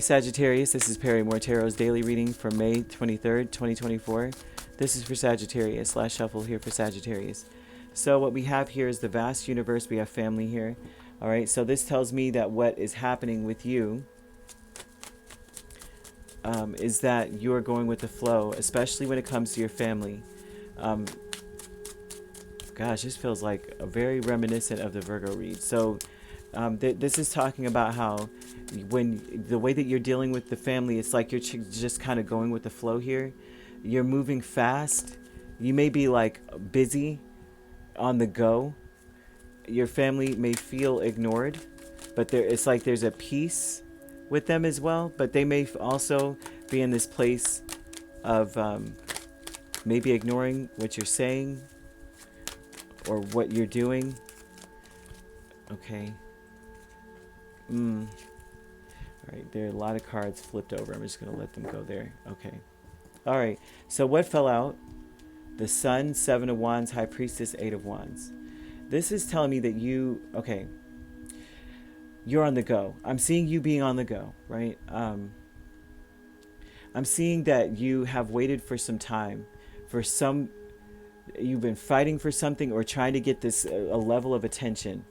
Sagittarius, this is Perrymore Tarot's daily reading for May 23rd, 2024. This is for Sagittarius. Last shuffle here for Sagittarius. So what we have here is the vast universe. We have family here. All right, so this tells me that what is happening with you is that you are going with the flow, especially when it comes to your family. Gosh, this feels like a very reminiscent of the Virgo read. So this is talking about how when the way that you're dealing with the family, it's like you're just kind of going with the flow here. You're moving fast. You may be like busy, on the go. Your family may feel ignored, but it's like there's a peace with them as well. But they may also be in this place of maybe ignoring what you're saying or what you're doing. Okay. All right, there are a lot of cards flipped over. I'm just going to let them go there. Okay. All right, so what fell out? The Sun, Seven of Wands, High Priestess, Eight of Wands. This is telling me that you're on the go. I'm seeing you being on the go, right? I'm seeing that you have waited for some time, you've been fighting for something or trying to get this a level of attention.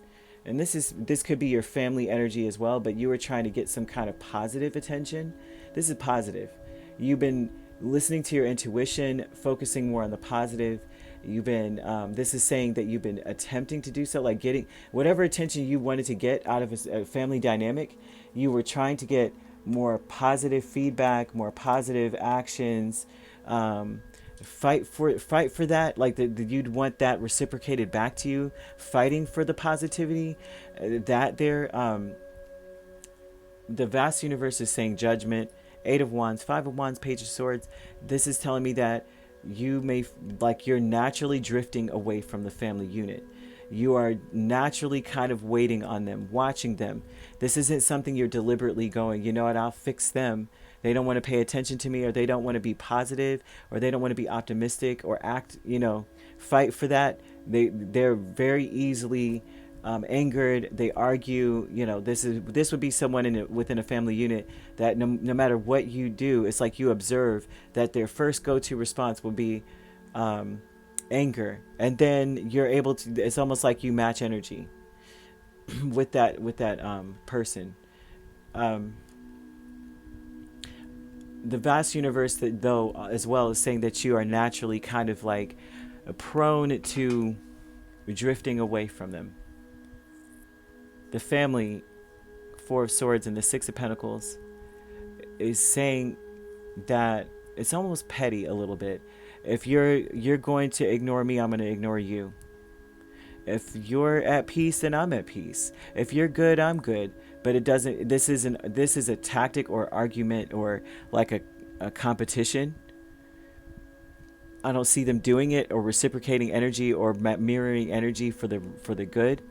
And this could be your family energy as well, but you were trying to get some kind of positive attention. This is positive. You've been listening to your intuition, focusing more on the positive. You've been, this is saying that you've been attempting to do so, like getting whatever attention you wanted to get out of a family dynamic. You were trying to get more positive feedback, more positive actions, fight for that, like you'd want that reciprocated back to you, fighting for the positivity that there. The vast universe is saying judgment. Eight of Wands, Five of Wands, Page of Swords. This is telling me that you may, like, you're naturally drifting away from the family unit. You are naturally kind of waiting on them, watching them. This isn't something you're deliberately going, you know what, I'll fix them. They don't want to pay attention to me, or they don't want to be positive, or they don't want to be optimistic or act, fight for that. They're very easily angered. They argue. This would be someone within a family unit that no matter what you do, it's like you observe that their first go-to response will be anger, and then you're able to. It's almost like you match energy with that person. The vast universe, that though as well, is saying that you are naturally kind of like prone to drifting away from them. The family, Four of Swords and the Six of Pentacles, is saying that it's almost petty a little bit. If you're going to ignore me, I'm going to ignore you. If you're at peace, then I'm at peace. If you're good, I'm good. But it doesn't. This is a tactic or argument or like a competition. I don't see them doing it or reciprocating energy or mirroring energy for the good.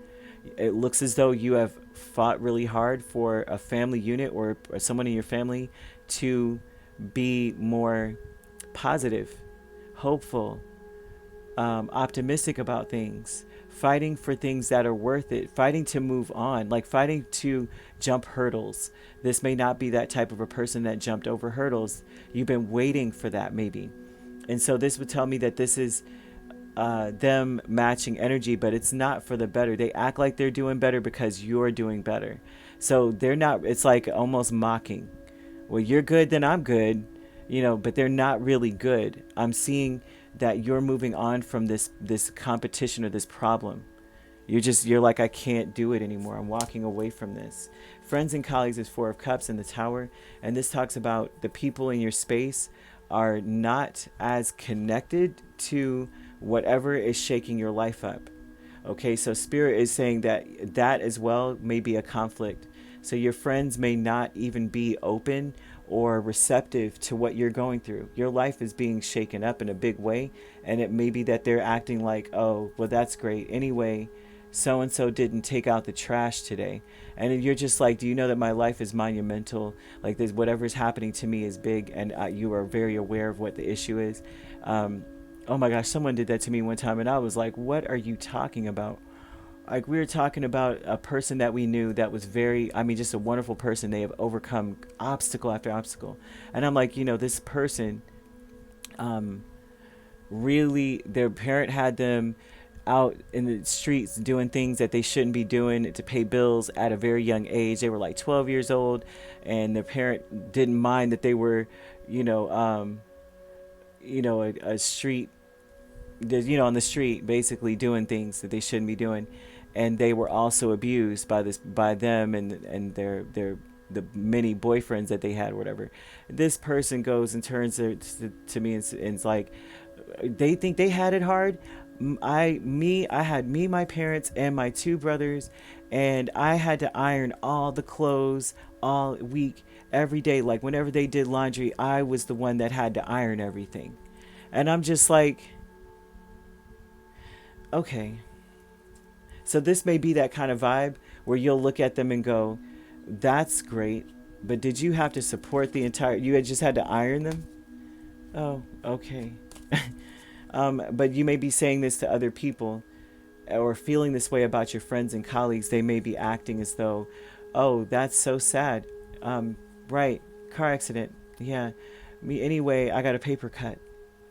It looks as though you have fought really hard for a family unit or someone in your family to be more positive, hopeful, optimistic about things, fighting for things that are worth it, fighting to move on, like fighting to jump hurdles. This may not be that type of a person that jumped over hurdles. You've been waiting for that maybe. And so this would tell me that this is them matching energy, but it's not for the better. They act like they're doing better because you're doing better. So they're not, it's like almost mocking. Well, you're good, then I'm good, but they're not really good. I'm seeing that you're moving on from this competition or this problem. You're like, I can't do it anymore. I'm walking away from this. Friends and colleagues is Four of Cups in the Tower. And this talks about the people in your space are not as connected to whatever is shaking your life up. Okay, so Spirit is saying that as well may be a conflict. So your friends may not even be open or receptive to what you're going through. Your life is being shaken up in a big way, and it may be that they're acting like, oh, well, that's great. Anyway, so-and-so didn't take out the trash today. And you're just like, do you know that my life is monumental? Like, whatever's happening to me is big, and you are very aware of what the issue is. Oh my gosh, someone did that to me one time, and I was like, what are you talking about? like we were talking about a person that we knew that was very, I mean, just a wonderful person. They have overcome obstacle after obstacle. And I'm like, this person, really, their parent had them out in the streets doing things that they shouldn't be doing to pay bills at a very young age. They were like 12 years old, and their parent didn't mind that they were, a street, on the street, basically doing things that they shouldn't be doing. And they were also abused by them and the many boyfriends that they had, or whatever. This person goes and turns to me and it's like, they think they had it hard. I had my parents, and my two brothers, and I had to iron all the clothes all week, every day. Like whenever they did laundry, I was the one that had to iron everything. And I'm just like, okay. So this may be that kind of vibe where you'll look at them and go, that's great, but did you have to support you had just had to iron them? Oh, okay. But you may be saying this to other people, or feeling this way about your friends and colleagues. They may be acting as though, oh, that's so sad. Right, car accident. Yeah, me anyway, I got a paper cut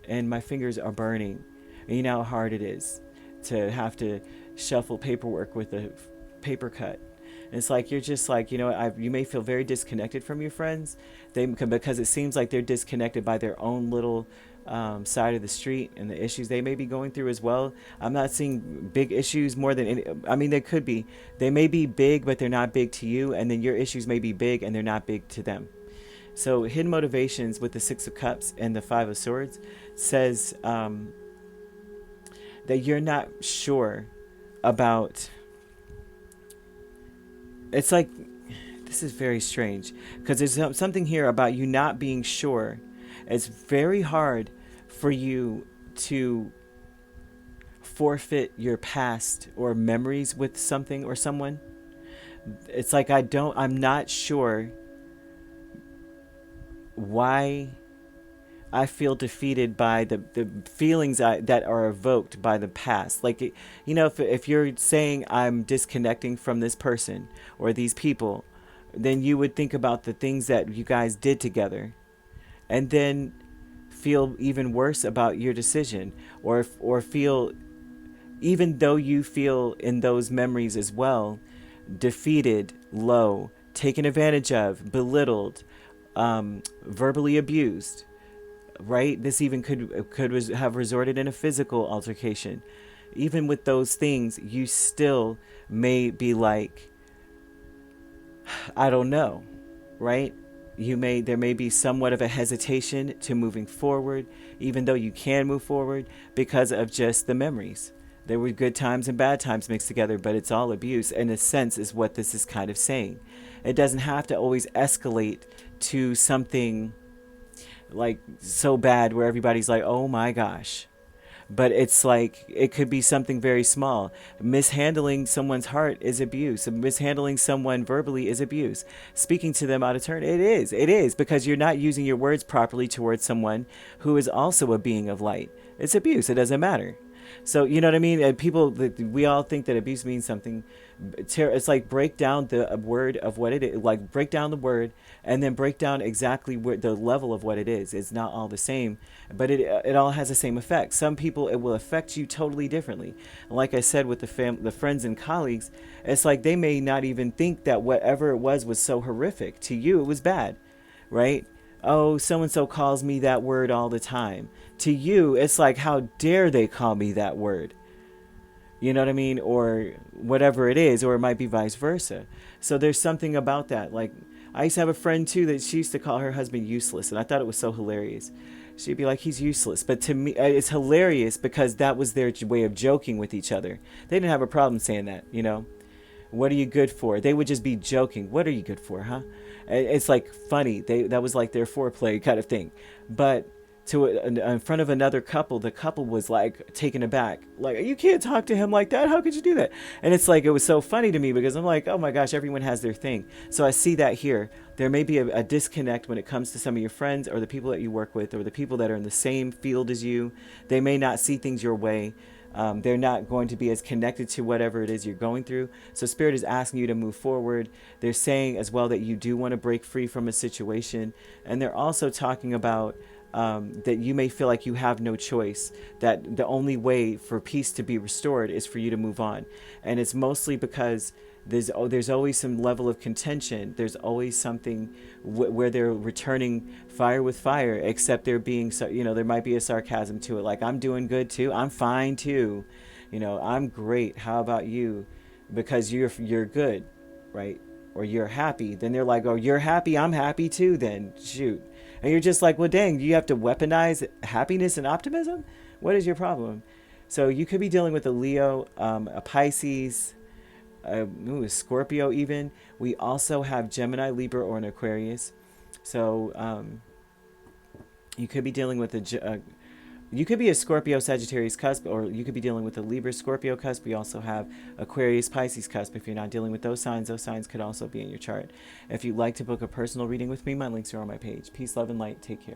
and my fingers are burning. And you know how hard it is to have to shuffle paperwork with a paper cut. And it's like, you're just like, you may feel very disconnected from your friends, because it seems like they're disconnected by their own little side of the street and the issues they may be going through as well. I'm not seeing big issues more than any. I mean, they could be. They may be big, but they're not big to you. And then your issues may be big and they're not big to them. So hidden motivations with the Six of Cups and the Five of Swords says that you're not sure about. It's like, this is very strange, because there's something here about you not being sure. It's very hard for you to forfeit your past or memories with something or someone. It's like, I'm not sure why I feel defeated by the feelings that are evoked by the past. Like, if you're saying I'm disconnecting from this person or these people, then you would think about the things that you guys did together, and then feel even worse about your decision, or feel, even though you feel in those memories as well, defeated, low, taken advantage of, belittled, verbally abused. Right? This even could have resorted in a physical altercation. Even with those things, you still may be like, I don't know, right? There may be somewhat of a hesitation to moving forward, even though you can move forward, because of just the memories. There were good times and bad times mixed together, but it's all abuse, in a sense, is what this is kind of saying. It doesn't have to always escalate to something like so bad where everybody's like, oh my gosh. But it's like, it could be something very small. Mishandling someone's heart is abuse. Mishandling someone verbally is abuse. Speaking to them out of turn, it is, because you're not using your words properly towards someone who is also a being of light. It's abuse. It doesn't matter. So, you know what I mean? And we all think that abuse means something. It's like, break down the word of what it is. Like, break down the word and then break down exactly the level of what it is. It's not all the same, but it all has the same effect. Some people, it will affect you totally differently. And like I said, with the friends and colleagues, it's like they may not even think that whatever it was so horrific. To you, it was bad, right? Oh, so-and-so calls me that word all the time. To you, it's like, how dare they call me that word? You know what I mean? Or whatever it is, or it might be vice versa. So there's something about that. Like, I used to have a friend too that she used to call her husband useless, and I thought it was so hilarious. She'd be like, he's useless. But to me, it's hilarious because that was their way of joking with each other. They didn't have a problem saying that, What are you good for? They would just be joking. What are you good for, huh? It's like funny. That was like their foreplay kind of thing. But in front of another couple, the couple was like taken aback. Like, you can't talk to him like that. How could you do that? And it's like, it was so funny to me because I'm like, oh my gosh, everyone has their thing. So I see that here. There may be a disconnect when it comes to some of your friends or the people that you work with or the people that are in the same field as you. They may not see things your way. They're not going to be as connected to whatever it is you're going through. So Spirit is asking you to move forward. They're saying as well that you do want to break free from a situation. And they're also talking about that you may feel like you have no choice, that the only way for peace to be restored is for you to move on. And it's mostly because there's always some level of contention. There's always something where they're returning fire with fire, except they're being, so, there might be a sarcasm to it. Like, I'm doing good too. I'm fine too. I'm great. How about you? Because you're good, right? Or you're happy. Then they're like, oh, you're happy. I'm happy too. Then shoot. And you're just like, well, dang, do you have to weaponize happiness and optimism? What is your problem? So you could be dealing with a Leo, a Pisces, a Scorpio even. We also have Gemini, Libra, or an Aquarius. So you could be dealing with you could be a Scorpio, Sagittarius cusp, or you could be dealing with a Libra, Scorpio cusp. We also have Aquarius, Pisces cusp. If you're not dealing with those signs could also be in your chart. If you'd like to book a personal reading with me, my links are on my page. Peace, love, and light. Take care.